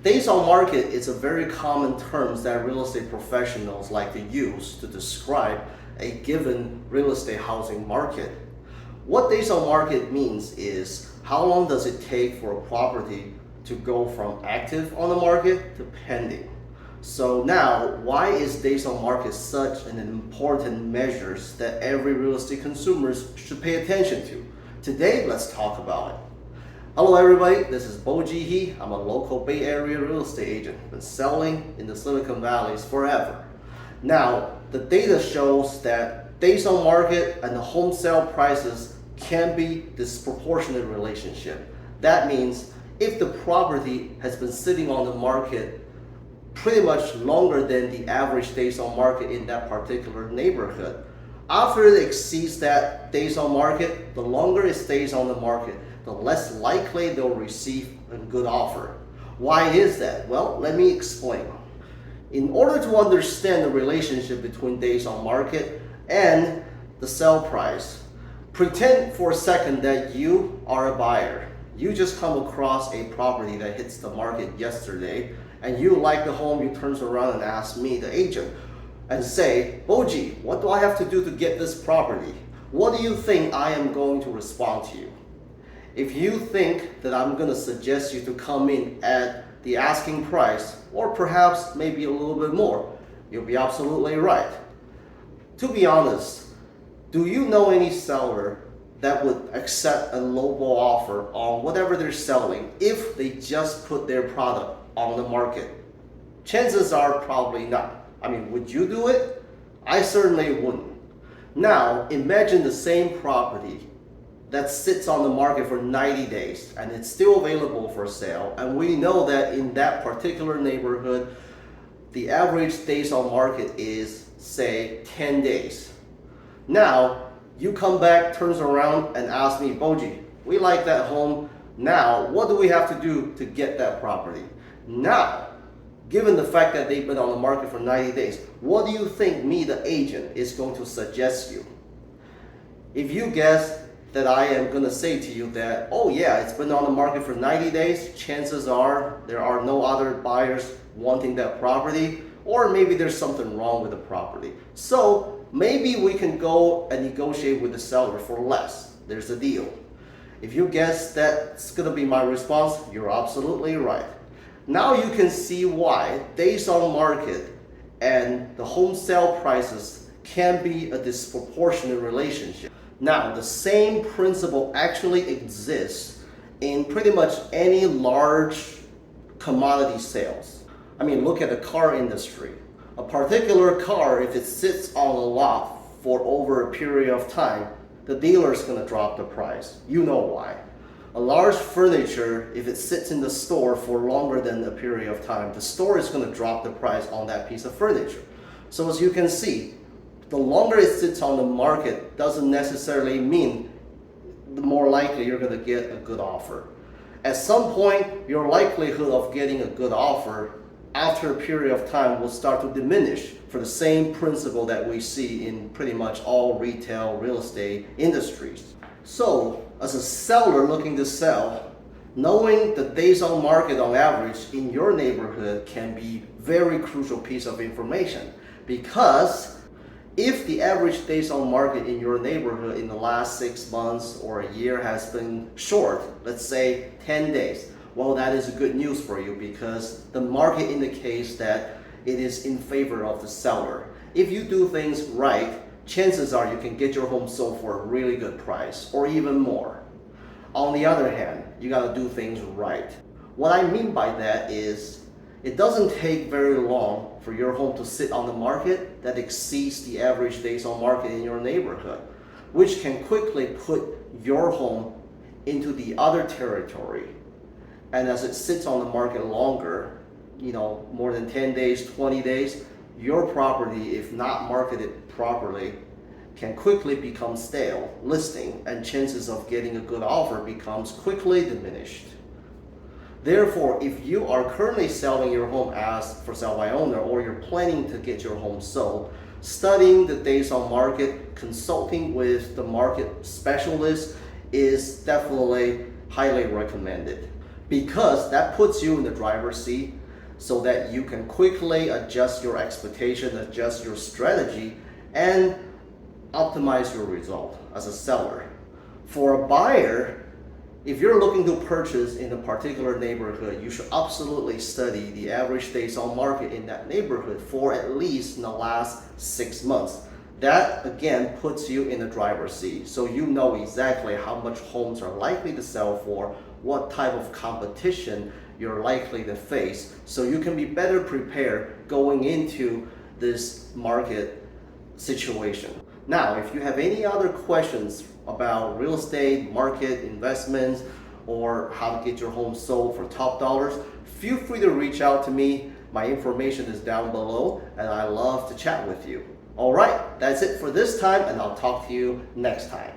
Days on market is a very common term that real estate professionals like to use to describe a given real estate housing market. What days on market means is how long does it take for a property to go from active on the market to pending. So now, why is days on market such an important measure that every real estate consumer should pay attention to? Today, let's talk about it. Hello everybody, this is Bojie. I'm a local Bay Area real estate agent. Been selling in the Silicon Valley forever. Now, the data shows that days on market and the home sale prices can be disproportionate relationship. That means if the property has been sitting on the market pretty much longer than the average days on market in that particular neighborhood, after it exceeds that days on market, the longer it stays on the market, the less likely they'll receive a good offer. Why is that? Well, let me explain. In order to understand the relationship between days on market and the sale price, pretend for a second that you are a buyer. You just come across a property that hits the market yesterday, and you like the home. You turn around and ask me, the agent, and say, Bojie, what do I have to do to get this property? What do you think I am going to respond to you? If you think that I'm going to suggest you to come in at the asking price, or perhaps maybe a little bit more, you'll be absolutely right. To be honest, do you know any seller that would accept a lowball offer on whatever they're selling if they just put their product on the market? Chances are probably not. I mean, would you do it? I certainly wouldn't. Now, imagine the same property that sits on the market for 90 days and it's still available for sale, and we know that in that particular neighborhood the average days on market is, say, 10 days. Now you come back, turns around and ask me, Bojie, we like that home. Now what do we have to do to get that property? Now, given the fact that they've been on the market for 90 days, what do you think me, the agent, is going to suggest you? If you guess that I am going to say to you that, oh yeah, it's been on the market for 90 days, chances are there are no other buyers wanting that property, or maybe there's something wrong with the property. So maybe we can go and negotiate with the seller for less. There's a deal. If you guess that's going to be my response, you're absolutely right. Now you can see why days on market and the home sale prices can be a disproportionate relationship. Now, the same principle actually exists in pretty much any large commodity sales. I mean, look at the car industry. A particular car, if it sits on a lot for over a period of time, the dealer is going to drop the price. You know why. A large furniture, if it sits in the store for longer than a period of time, the store is going to drop the price on that piece of furniture. So as you can see, the longer it sits on the market doesn't necessarily mean the more likely you're going to get a good offer. At some point, your likelihood of getting a good offer after a period of time will start to diminish for the same principle that we see in pretty much all retail real estate industries. So, as a seller looking to sell, knowing the days on market on average in your neighborhood can be very crucial piece of information, because if the average days on market in your neighborhood in the last 6 months or a year has been short, let's say 10 days, well, that is good news for you because the market indicates that it is in favor of the seller. If you do things right, chances are you can get your home sold for a really good price or even more. On the other hand, you got to do things right. What I mean by that is it doesn't take very long for your home to sit on the market that exceeds the average days on market in your neighborhood, which can quickly put your home into the other territory. And as it sits on the market longer, more than 10 days, 20 days, your property, if not marketed properly, can quickly become stale listing, and chances of getting a good offer becomes quickly diminished. Therefore, if you are currently selling your home as for sale by owner, or you're planning to get your home sold, studying the days on market, consulting with the market specialist is definitely highly recommended. because that puts you in the driver's seat so that you can quickly adjust your expectation, adjust your strategy, and optimize your result as a seller. For a buyer, if you're looking to purchase in a particular neighborhood, you should absolutely study the average days on market in that neighborhood for at least in the last 6 months. That again puts you in the driver's seat, so you know exactly how much homes are likely to sell for, what type of competition you're likely to face, so you can be better prepared going into this market situation. Now, if you have any other questions about real estate, market, investments, or how to get your home sold for top dollars, feel free to reach out to me. My information is down below, and I love to chat with you. All right, that's it for this time, and I'll talk to you next time.